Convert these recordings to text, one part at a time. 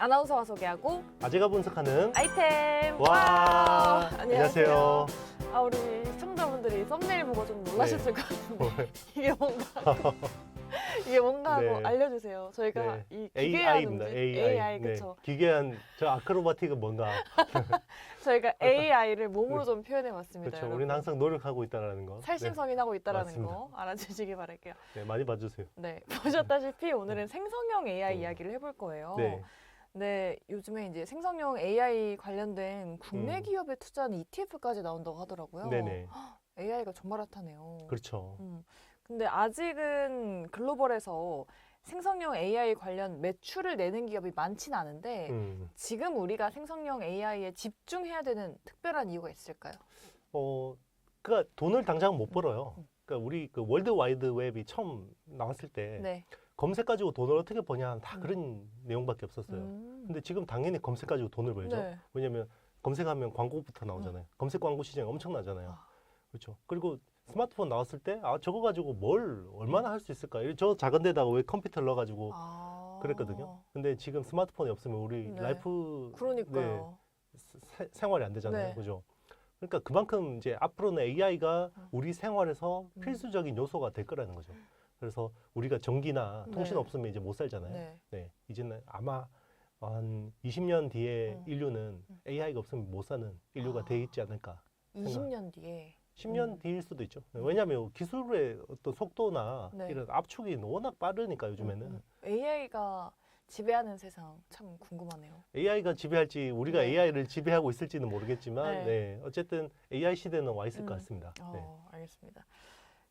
아나운서가 소개하고 아재가 분석하는 아이템. 와, 안녕하세요. 아, 우리 시청자분들이 썸네일 보고 좀 놀라셨을 것 같은데 이게 뭔가 이게 뭔가 하고 네. 알려주세요. 저희가 네. 이 AI입니다. 기괴한 AI 네. 그쵸? 기괴한 저 아크로바틱은 뭔가. 저희가 AI를 몸으로 좀 표현해봤습니다. 그렇죠. 여러분. 우리는 항상 노력하고 있다는 거. 살심성인하고 있다라는 맞습니다. 거 알아주시기 바랄게요. 네, 많이 봐주세요. 네, 보셨다시피 오늘은 생성형 AI 이야기를 해볼 거예요. 네. 네, 요즘에 이제 생성형 AI 관련된 국내 기업에 투자하는 ETF까지 나온다고 하더라고요. 네네. AI가 정말 핫하네요. 그렇죠. 근데 아직은 글로벌에서 생성형 AI 관련 매출을 내는 기업이 많지는 않은데 지금 우리가 생성형 AI에 집중해야 되는 특별한 이유가 있을까요? 그러니까 돈을 당장 못 벌어요. 그러니까 우리 그 월드 와이드 웹이 처음 나왔을 때 네. 검색 가지고 돈을 어떻게 버냐 다 그런 내용밖에 없었어요. 근데 지금 당연히 검색 가지고 돈을 벌죠. 네. 왜냐면 검색하면 광고부터 나오잖아요. 검색 광고 시장이 엄청나잖아요. 그렇죠. 그리고 스마트폰 나왔을 때 저거 가지고 뭘 얼마나 할 수 있을까? 저 작은 데다가 왜 컴퓨터를 넣어가지고 그랬거든요. 근데 지금 스마트폰이 없으면 우리 네. 라이프 그러니까요. 생활이 안 되잖아요. 네. 그죠? 그러니까 그만큼 이제 앞으로는 AI가 우리 생활에서 필수적인 요소가 될 거라는 거죠. 그래서 우리가 전기나 통신 네. 없으면 이제 못 살잖아요. 네. 네. 이제는 아마 한 20년 뒤에 인류는 AI가 없으면 못 사는 인류가 돼 있지 않을까. 20년 뒤에 10년 뒤일 수도 있죠. 왜냐하면 기술의 어떤 속도나 네. 이런 압축이 워낙 빠르니까 요즘에는. AI가 지배하는 세상 참 궁금하네요. AI가 지배할지 우리가 네. AI를 지배하고 있을지는 모르겠지만 네. 네. 어쨌든 AI 시대는 와 있을 것 같습니다. 네. 알겠습니다.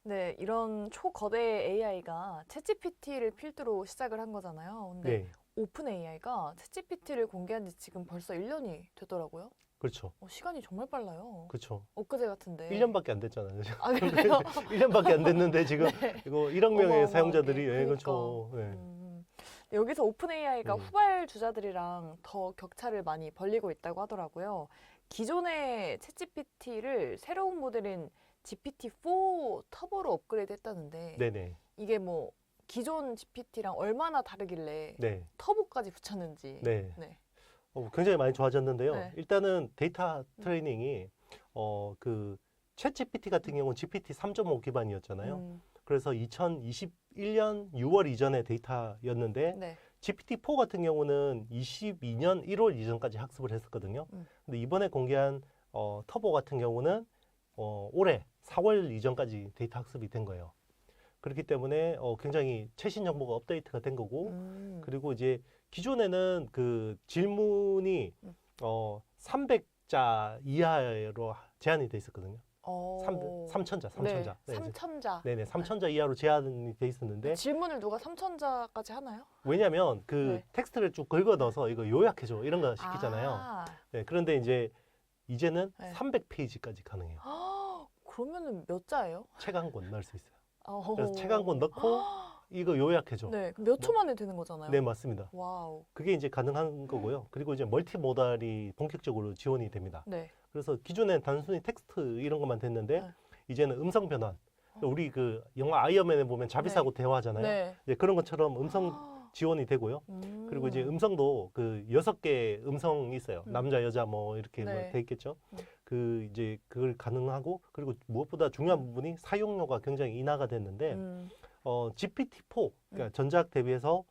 네, 이런 초거대 AI가 챗GPT를 필두로 시작을 한 거잖아요. 근데 네. 오픈 AI가 챗GPT를 공개한 지 지금 벌써 1년이 됐더라고요. 그렇죠. 시간이 정말 빨라요. 그렇죠. 엊그제 같은데. 1년밖에 안 됐잖아요. 아, 그래요? 1년밖에 안 됐는데 지금 네. 이거 1억 명의 어마어마하게. 사용자들이 그러니까. 그렇죠. 네. 여기서 오픈 AI가 음. 후발 주자들이랑 더 격차를 많이 벌리고 있다고 하더라고요. 기존의 챗GPT를 새로운 모델인 GPT-4 터보로 업그레이드 했다는데 네네. 이게 뭐 기존 GPT랑 얼마나 다르길래 네. 터보까지 붙였는지. 네. 네. 굉장히 많이 좋아졌는데요. 네. 일단은 데이터 트레이닝이 그 챗GPT 같은 경우는 GPT 3.5 기반이었잖아요. 그래서 2021년 6월 이전의 데이터였는데 네. GPT-4 같은 경우는 22년 1월 이전까지 학습을 했었거든요. 근데 이번에 공개한 터보 같은 경우는 올해 4월 이전까지 데이터 학습이 된 거예요. 그렇기 때문에 굉장히 최신 정보가 업데이트가 된 거고 그리고 이제 기존에는 그 질문이 300자 이하로 제한이 돼 있었거든요. 3천자. 네. 네, 3천자. 네네, 3천자 이하로 제한이 돼 있었는데 질문을 누가 3천자까지 하나요? 왜냐면 그 네. 텍스트를 쭉 긁어 넣어서 이거 요약해줘 이런 거 시키잖아요. 네, 그런데 이제는 네. 300페이지까지 가능해요. 그러면은 몇 자예요? 책 한 권 넣을 수 있어요. 어허. 그래서 책 한 권 넣고 이거 요약해줘. 네, 그럼 몇 초 만에 되는 거잖아요. 네, 맞습니다. 와우. 그게 이제 가능한 거고요. 그리고 이제 멀티모달이 본격적으로 지원이 됩니다. 네. 그래서 기존엔 단순히 텍스트 이런 것만 됐는데 네. 이제는 음성 변환. 우리 그 영화 아이언맨에 보면 자비사하고 대화하잖아요. 네. 이제 그런 것처럼 음성 지원이 되고요. 그리고 이제 음성도 그 6개 음성이 있어요. 남자, 여자 뭐 이렇게 네. 돼 있겠죠. 그 이제 그걸 가능하고 그리고 무엇보다 중요한 부분이 사용료가 굉장히 인하가 됐는데 GPT-4 그러니까 전작 대비해서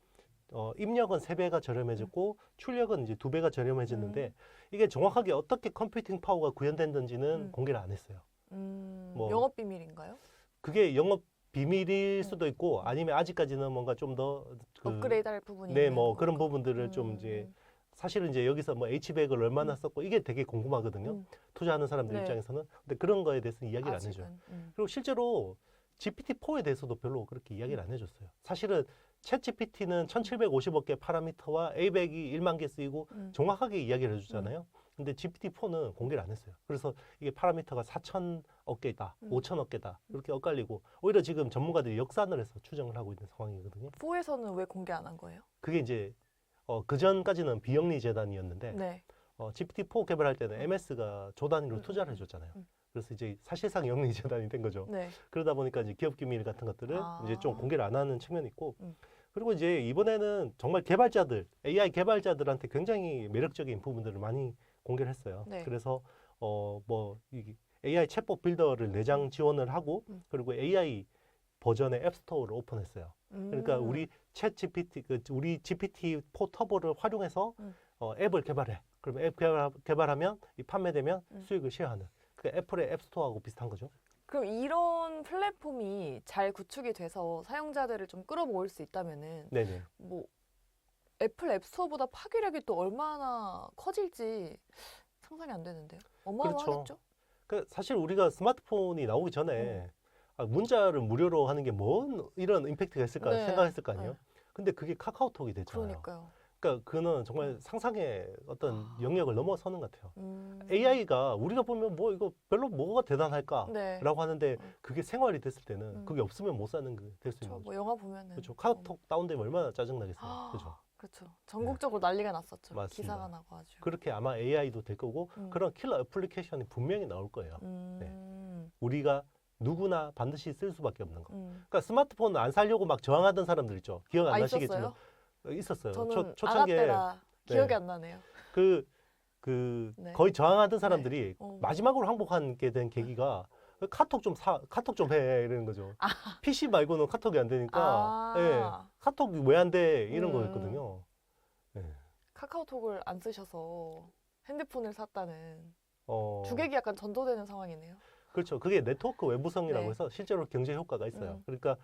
입력은 3배가 저렴해졌고 출력은 이제 2배가 저렴해졌는데 이게 정확하게 어떻게 컴퓨팅 파워가 구현됐는지는 공개를 안 했어요. 뭐 영업 비밀인가요? 그게 영업 비밀일 수도 있고 아니면 아직까지는 뭔가 좀 더 업그레이드할 부분이 네, 있는 뭐 그런 건가? 부분들을 좀 이제 사실은 이제 여기서 뭐 H백을 얼마나 썼고 이게 되게 궁금하거든요. 투자하는 사람들 네. 입장에서는. 근데 그런 거에 대해서는 이야기를 안 해줘요. 아직은. 그리고 실제로 GPT-4에 대해서도 별로 그렇게 이야기를 안 해줬어요. 사실은 챗 GPT는 1750억 개 파라미터와 A백이 1만 개 쓰이고 정확하게 이야기를 해주잖아요. 근데 GPT-4는 공개를 안 했어요. 그래서 이게 파라미터가 4천억 개다, 5천억 개다 이렇게 엇갈리고 오히려 지금 전문가들이 역산을 해서 추정을 하고 있는 상황이거든요. 4에서는 왜 공개 안 한 거예요? 그게 이제 그 전까지는 비영리 재단이었는데 네. GPT-4 개발할 때는 MS가 조 단위로 투자를 해줬잖아요. 그래서 이제 사실상 영리 재단이 된 거죠. 네. 그러다 보니까 이제 기업 기밀 같은 것들을 이제 좀 공개를 안 하는 측면이 있고 그리고 이제 이번에는 정말 개발자들, AI 개발자들한테 굉장히 매력적인 부분들을 많이 공개를 했어요. 네. 그래서 이 AI 챗봇 빌더를 내장 지원을 하고 그리고 AI 버전의 앱스토어를 오픈했어요. 그러니까 우리 챗 GPT, 우리 GPT-4 터보를 활용해서 앱을 개발해. 그러면 앱 개발하면 이 판매되면 수익을 쉐어하는. 그 애플의 앱스토어하고 비슷한 거죠. 그럼 이런 플랫폼이 잘 구축이 돼서 사용자들을 좀 끌어모을 수 있다면은 네네. 뭐 애플 앱스토어보다 파괴력이 또 얼마나 커질지 상상이 안 되는데요. 어마어마하겠죠? 그 사실 우리가 스마트폰이 나오기 전에 문자를 무료로 하는 게 뭔 이런 임팩트가 있을까 네. 생각했을 거 아니에요. 네. 근데 그게 카카오톡이 됐잖아요. 그러니까요. 그러니까 그는 정말 상상의 어떤 영역을 넘어서는 것 같아요. 음. AI가 우리가 보면 뭐 이거 별로 뭐가 대단할까라고 네. 하는데 그게 생활이 됐을 때는 그게 없으면 못 사는 게 될 수 있는 그렇죠. 거죠. 뭐 영화 보면은 그렇죠. 카카오톡 다운되면 얼마나 짜증나겠어요. 그렇죠. 그렇죠. 전국적으로 난리가 났었죠. 맞습니다. 기사가 나가지고. 그렇게 아마 AI도 될 거고 그런 킬러 애플리케이션이 분명히 나올 거예요. 우리가 누구나 반드시 쓸 수밖에 없는 거. 그러니까 스마트폰 안 사려고 막 저항하던 사람들 있죠. 기억 안 나시겠지만 있었어요. 저는 초창기에 아가떼라 기억이 안 나네요. 네. 거의 저항하던 사람들이 마지막으로 항복하게 된 계기가 카톡 좀 해 이러는 거죠. PC 말고는 카톡이 안 되니까 카톡 왜 안 돼 이런 거였거든요. 네. 카카오톡을 안 쓰셔서 핸드폰을 샀다는 어, 주객이 약간 전도되는 상황이네요. 그렇죠. 그게 네트워크 외부성이라고 네. 해서 실제로 경제 효과가 있어요. 그러니까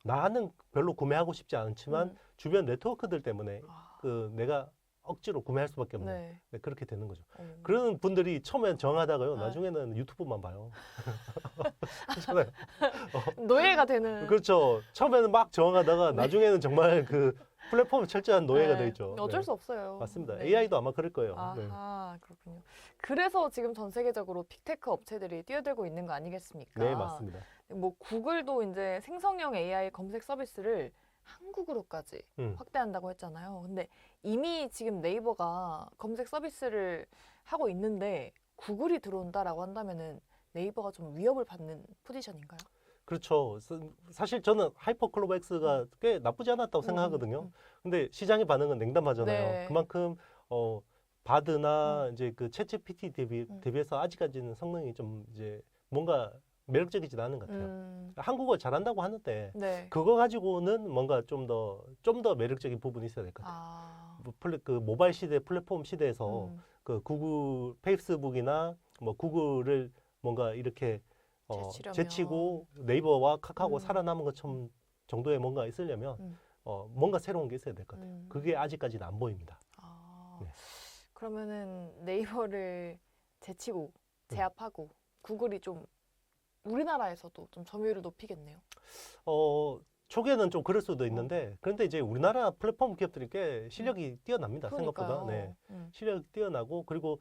나는 별로 구매하고 싶지 않지만 주변 네트워크들 때문에 내가 억지로 구매할 수밖에 없는 네. 네, 그렇게 되는 거죠. 그런 분들이 처음엔 정하다가요. 네. 나중에는 유튜브만 봐요. 그렇잖아요. 노예가 되는. 그렇죠. 처음에는 막 정하다가 나중에는 정말 그 플랫폼 철저한 노예가 돼 있죠. 어쩔 네. 수 없어요. 맞습니다. 네. AI도 아마 그럴 거예요. 아하, 그렇군요. 그래서 지금 전 세계적으로 빅테크 업체들이 뛰어들고 있는 거 아니겠습니까? 네, 맞습니다. 뭐 구글도 이제 생성형 AI 검색 서비스를 한국으로까지 확대한다고 했잖아요. 근데 이미 지금 네이버가 검색 서비스를 하고 있는데 구글이 들어온다라고 한다면은 네이버가 좀 위협을 받는 포지션인가요? 그렇죠. 사실 저는 하이퍼클로버 X가 꽤 나쁘지 않았다고 생각하거든요. 근데 시장의 반응은 냉담하잖아요. 네. 그만큼 바드나 이제 그 챗GPT 대비해서 아직까지는 성능이 좀 이제 뭔가 매력적이진 않은 것 같아요. 한국어 잘한다고 하는데 네. 그거 가지고는 뭔가 좀 더 매력적인 부분이 있어야 될 것 같아요. 그 모바일 시대, 플랫폼 시대에서 그 구글, 페이스북이나 뭐 구글을 뭔가 이렇게 제치고 네이버와 카카오가 살아남은 것처럼 정도의 뭔가 있으려면 뭔가 새로운 게 있어야 될 것 같아요. 그게 아직까지는 안 보입니다. 네. 그러면은 네이버를 제치고 제압하고 구글이 좀 우리나라에서도 좀 점유율을 높이겠네요. 초기에는 좀 그럴 수도 있는데 그런데 이제 우리나라 플랫폼 기업들이 꽤 실력이 뛰어납니다. 그러니까요. 생각보다. 네. 실력이 뛰어나고 그리고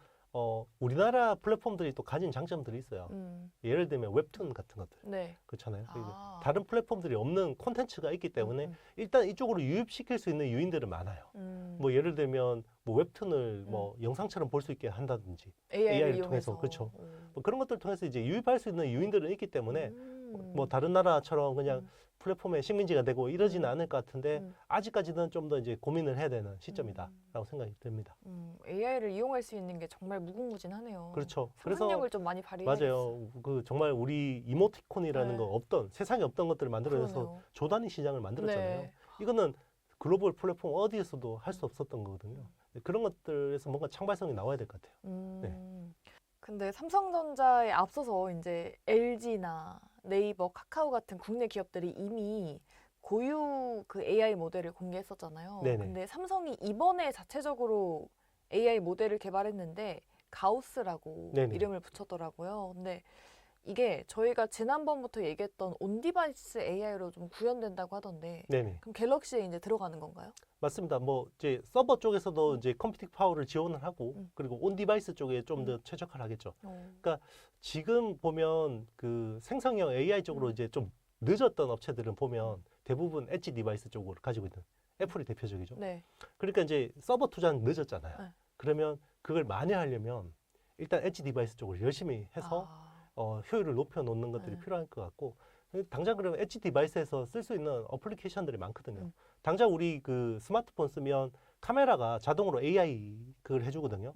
우리나라 플랫폼들이 또 가진 장점들이 있어요. 예를 들면 웹툰 같은 것들. 네. 그렇잖아요. 다른 플랫폼들이 없는 콘텐츠가 있기 때문에 일단 이쪽으로 유입시킬 수 있는 요인들은 많아요. 뭐 예를 들면 뭐 웹툰을 뭐 영상처럼 볼 수 있게 한다든지 AI를 통해서 그렇죠. 뭐 그런 것들 통해서 이제 유입할 수 있는 요인들은 있기 때문에 뭐 다른 나라처럼 그냥 플랫폼의 식민지가 되고 이러지는 않을 것 같은데 아직까지는 좀 더 이제 고민을 해야 되는 시점이다라고 생각이 듭니다. AI를 이용할 수 있는 게 정말 무궁무진하네요. 그렇죠. 상상력을 좀 많이 발휘해야겠어요. 맞아요. 그 정말 우리 이모티콘이라는 거 없던 세상에 없던 것들을 만들어내서 조단위 시장을 만들었잖아요. 네. 이거는 글로벌 플랫폼 어디에서도 할 수 없었던 거거든요. 그런 것들에서 뭔가 창발성이 나와야 될 것 같아요. 네. 근데 삼성전자에 앞서서 이제 LG나 네이버, 카카오 같은 국내 기업들이 이미 고유 그 AI 모델을 공개했었잖아요. 네네. 근데 삼성이 이번에 자체적으로 AI 모델을 개발했는데 가우스라고 네네. 이름을 붙였더라고요. 근데 이게 저희가 지난번부터 얘기했던 온디바이스 AI로 좀 구현된다고 하던데 네네. 그럼 갤럭시에 이제 들어가는 건가요? 맞습니다. 뭐 이제 서버 쪽에서도 이제 컴퓨팅 파워를 지원을 하고 그리고 온 디바이스 쪽에 좀 더 최적화를 하겠죠. 그러니까 지금 보면 그 생성형 AI 쪽으로 이제 좀 늦었던 업체들은 보면 대부분 엣지 디바이스 쪽으로 가지고 있는 애플이 대표적이죠. 네. 그러니까 이제 서버 투자는 늦었잖아요. 네. 그러면 그걸 만회하려면 일단 엣지 디바이스 쪽으로 열심히 해서 효율을 높여 놓는 것들이 필요할 것 같고 당장 그러면 엣지 디바이스에서 쓸 수 있는 어플리케이션들이 많거든요. 당장 우리 그 스마트폰 쓰면 카메라가 자동으로 AI 그걸 해주거든요.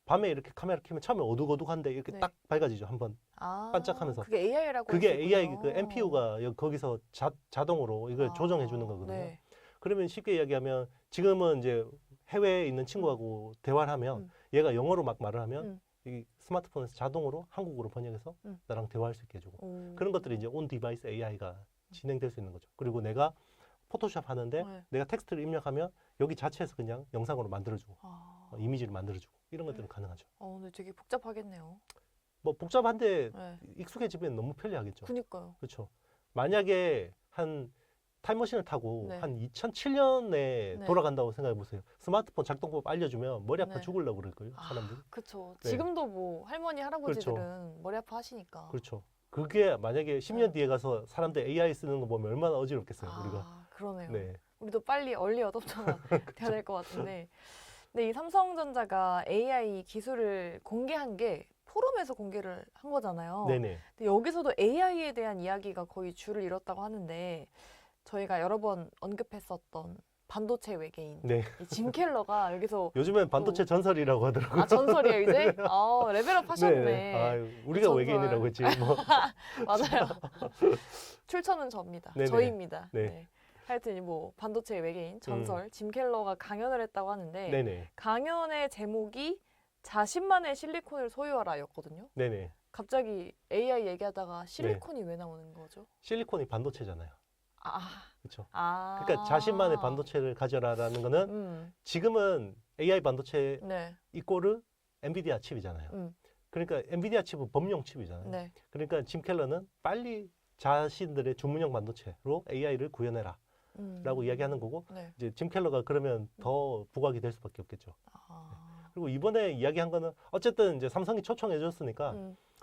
밤에 이렇게 카메라 켜면 처음에 어둑어둑한데 이렇게 네. 딱 밝아지죠. 한번 반짝하면서. 그게 AI라고 그게 AI 그 NPU가 거기서 자동으로 이걸 조정해 주는 거거든요. 네. 그러면 쉽게 이야기하면 지금은 이제 해외에 있는 친구하고 대화를 하면 얘가 영어로 막 말을 하면 이 스마트폰에서 자동으로 한국어로 번역해서 나랑 대화할 수 있게 해주고 그런 것들이 이제 온 디바이스 AI가 진행될 수 있는 거죠. 그리고 내가 포토샵 하는데 네. 내가 텍스트를 입력하면 여기 자체에서 그냥 영상으로 만들어주고 이미지를 만들어주고 이런 것들은 가능하죠. 근데 되게 복잡하겠네요. 뭐 복잡한데 네. 익숙해지면 너무 편리하겠죠. 그니까요. 그렇죠. 만약에 한 타임머신을 타고 네. 한 2007년에 네. 돌아간다고 생각해 보세요. 스마트폰 작동법 알려주면 머리 아파 네. 죽으려고 그럴걸요, 사람들이. 그렇죠. 네. 지금도 뭐 할머니 할아버지들은 머리 아파 하시니까. 그렇죠. 그게 만약에 10년 네. 뒤에 가서 사람들 AI 쓰는 거 보면 얼마나 어지럽겠어요, 우리가. 그러네요. 네. 우리도 빨리 얼리 어댑터가 돼야 될 것 같은데. 근데 이 삼성전자가 AI 기술을 공개한 게 포럼에서 공개를 한 거잖아요. 네네. 근데 여기서도 AI에 대한 이야기가 거의 줄을 이뤘다고 하는데 저희가 여러 번 언급했었던 반도체 외계인 네. 이 짐 켈러가 여기서 요즘엔 반도체 전설이라고 하더라고요. 전설이에요 이제? 레벨업 하셨네. 네. 아유, 우리가 전설. 외계인이라고 했지. 뭐. 맞아요. 출처는 저입니다. 네네. 저희입니다. 네. 네. 하여튼 뭐 반도체 외계인 전설 짐 켈러가 강연을 했다고 하는데 네네. 강연의 제목이 자신만의 실리콘을 소유하라였거든요. 네네. 갑자기 AI 얘기하다가 실리콘이 왜 나오는 거죠? 실리콘이 반도체잖아요. 그렇죠. 그러니까 자신만의 반도체를 가져라라는 거는 지금은 AI 반도체 네. 이꼬르 엔비디아 칩이잖아요. 그러니까 엔비디아 칩은 범용 칩이잖아요. 네. 그러니까 짐 켈러는 빨리 자신들의 주문형 반도체로 AI를 구현해라 라고 이야기하는 거고 네. 이제 짐 켈러가 그러면 더 부각이 될 수밖에 없겠죠. 그리고 이번에 이야기한 거는 어쨌든 이제 삼성이 초청해 줬으니까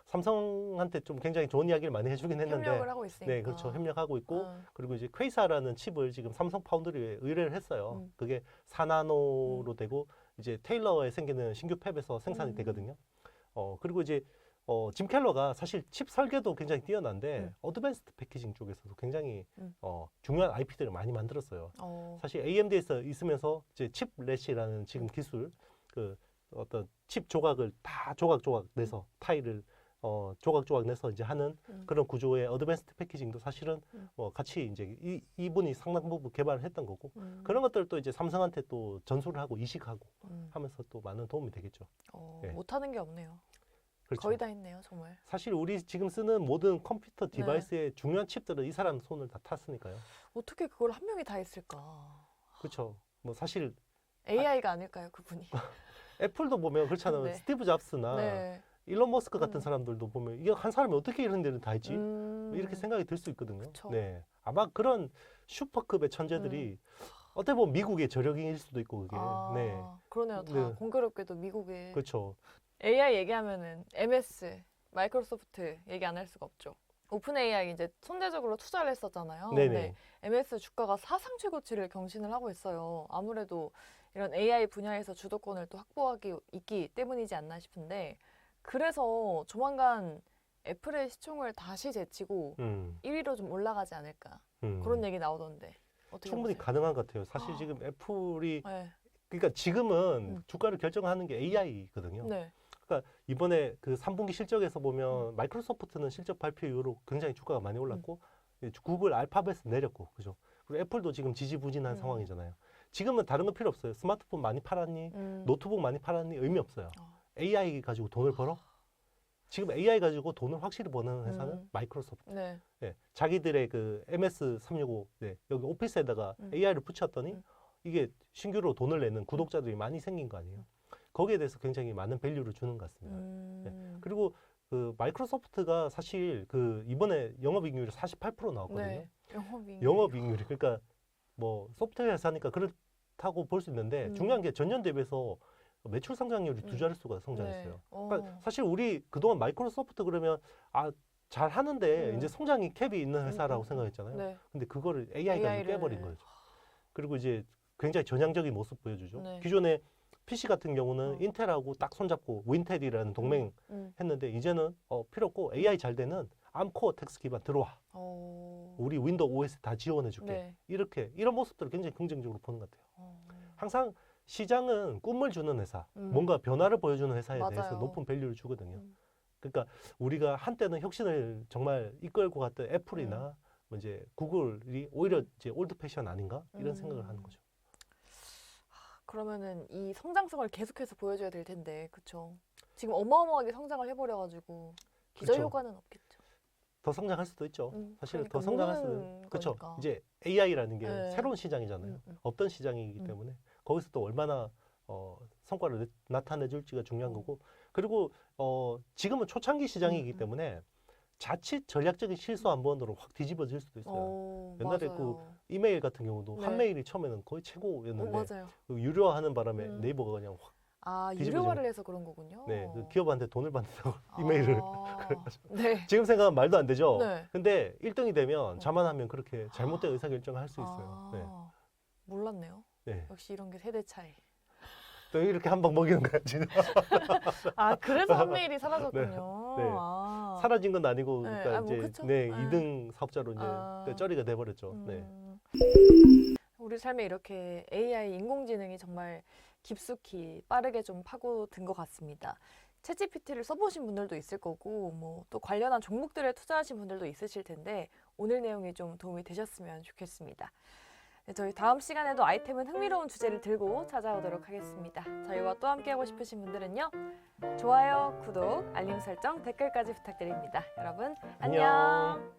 삼성한테 좀 굉장히 좋은 이야기를 많이 해주긴 했는데 협력을 하고 있으니까. 네, 그렇죠. 협력하고 있고 그리고 이제 퀘이사라는 칩을 지금 삼성 파운드리에 의뢰를 했어요. 그게 4나노로 되고 이제 테일러에 생기는 신규 팹에서 생산이 되거든요. 그리고 이제 짐 켈러가 사실 칩 설계도 굉장히 뛰어난데 어드밴스드 패키징 쪽에서도 굉장히 중요한 IP들을 많이 만들었어요. 사실 AMD에서 있으면서 이제 칩렛이라는 지금 기술 그 어떤 칩 조각을 다 조각 내서 타일을 조각 내서 이제 하는 그런 구조의 어드밴스드 패키징도 사실은 같이 이제 이분이 상당 부분 개발을 했던 거고 그런 것들도 이제 삼성한테 또 전수를 하고 이식하고 하면서 또 많은 도움이 되겠죠. 네. 못하는 게 없네요. 그렇죠. 거의 다 했네요, 정말. 사실 우리 지금 쓰는 모든 컴퓨터 디바이스의 중요한 칩들은 이 사람 손을 다 탔으니까요. 어떻게 그걸 한 명이 다 했을까? 그렇죠. 뭐 사실 AI가 아닐까요, 그분이? 애플도 보면 그렇잖아요. 네. 스티브 잡스나 네. 일론 머스크 같은 사람들도 보면 이게 한 사람이 어떻게 이런 데를 다 했지? 이렇게 생각이 들 수 있거든요. 그쵸. 네, 아마 그런 슈퍼급의 천재들이 어떻게 보면 미국의 저력일 수도 있고 그게. 네, 그러네요. 다 네. 공교롭게도 미국에. 그렇죠. AI 얘기하면은 MS, 마이크로소프트 얘기 안 할 수가 없죠. 오픈 AI 이제 선제적으로 투자를 했었잖아요. 네네. 근데 MS 주가가 사상 최고치를 경신을 하고 있어요. 아무래도 이런 AI 분야에서 주도권을 또 확보하기 있기 때문이지 않나 싶은데 그래서 조만간 애플의 시총을 다시 제치고 1위로 좀 올라가지 않을까 그런 얘기 나오던데 어떻게 충분히 보세요? 가능한 것 같아요. 사실 지금 애플이 네. 그러니까 지금은 주가를 결정하는 게 AI거든요. 네. 그러니까 이번에 그 3분기 실적에서 보면 마이크로소프트는 실적 발표 이후로 굉장히 주가가 많이 올랐고 구글, 알파벳은 내렸고 그죠. 그리고 애플도 지금 지지부진한 상황이잖아요. 지금은 다른 거 필요 없어요. 스마트폰 많이 팔았니, 노트북 많이 팔았니 의미 없어요. AI 가지고 돈을 벌어? 지금 AI 가지고 돈을 확실히 버는 회사는 마이크로소프트. 네. 네, 자기들의 그 MS365 네, 여기 오피스에다가 AI를 붙였더니 이게 신규로 돈을 내는 구독자들이 많이 생긴 거 아니에요. 거기에 대해서 굉장히 많은 밸류를 주는 것 같습니다. 네. 그리고 그 마이크로소프트가 사실 그 이번에 영업이익률이 48% 나왔거든요. 네. 영업이익률이 그러니까 뭐 소프트웨어 회사니까 그렇다고 볼 수 있는데 중요한 게 전년 대비해서 매출 성장률이 두 자릿수가 성장했어요. 네. 그러니까 사실 우리 그동안 마이크로소프트 그러면 잘 하는데 이제 성장이 캡이 있는 회사라고 생각했잖아요. 네. 근데 그거를 AI가 깨버린 거죠. 그리고 이제 굉장히 전향적인 모습 보여주죠. 네. 기존에 PC 같은 경우는 인텔하고 딱 손잡고 윈텔이라는 동맹 했는데 이제는 필요 없고 AI 잘 되는 암코어 텍스 기반 들어와. 우리 윈도우 OS 다 지원해줄게. 네. 이런 모습들을 굉장히 긍정적으로 보는 것 같아요. 어. 항상 시장은 꿈을 주는 회사, 뭔가 변화를 보여주는 회사에 맞아요. 대해서 높은 밸류를 주거든요. 음. 그러니까 우리가 한때는 혁신을 정말 이끌고 갔던 애플이나 뭐 이제 구글이 오히려 이제 올드 패션 아닌가 이런 생각을 하는 거죠. 그러면은 이 성장성을 계속해서 보여줘야 될 텐데, 그렇죠? 지금 어마어마하게 성장을 해버려가지고 기저 그쵸. 효과는 없겠죠. 더 성장할 수도 있죠. 사실 그러니까 더 성장할 모르는 수도. 그렇죠. 거니까. 이제 AI라는 게 네. 새로운 시장이잖아요. 없던 시장이기 때문에 거기서 또 얼마나 성과를 나타내줄지가 중요한 거고. 그리고 지금은 초창기 시장이기 때문에 자칫 전략적인 실수 한 번으로 확 뒤집어질 수도 있어요. 옛날에 맞아요. 그 이메일 같은 경우도 네. 한 메일이 처음에는 거의 최고였는데 맞아요. 그 유료화하는 바람에 네이버가 그냥 확 유료화를 해서 그런 거군요. 그 기업한테 돈을 받는다고 이메일을 네. 지금 생각하면 말도 안 되죠. 네. 근데 1등이 되면 자만하면 그렇게 잘못된 의사결정을 할 수 있어요. 몰랐네요. 네. 역시 이런 게 세대 차이. 또 이렇게 한 방 먹이는 거야 지금. 그래서 한 메일이 사라졌군요. 네. 사라진 건 아니고 네. 그러니까 뭐 이제 그쵸. 2등 사업자로 이제 쩌리가 돼버렸죠. 네. 우리 삶에 이렇게 AI 인공지능이 정말 깊숙이 빠르게 좀 파고든 것 같습니다. 챗GPT를 써보신 분들도 있을 거고 뭐 또 관련한 종목들에 투자하신 분들도 있으실 텐데 오늘 내용이 좀 도움이 되셨으면 좋겠습니다. 네, 저희 다음 시간에도 아이템은 흥미로운 주제를 들고 찾아오도록 하겠습니다. 저희와 또 함께하고 싶으신 분들은요. 좋아요, 구독, 알림 설정, 댓글까지 부탁드립니다. 여러분 안녕.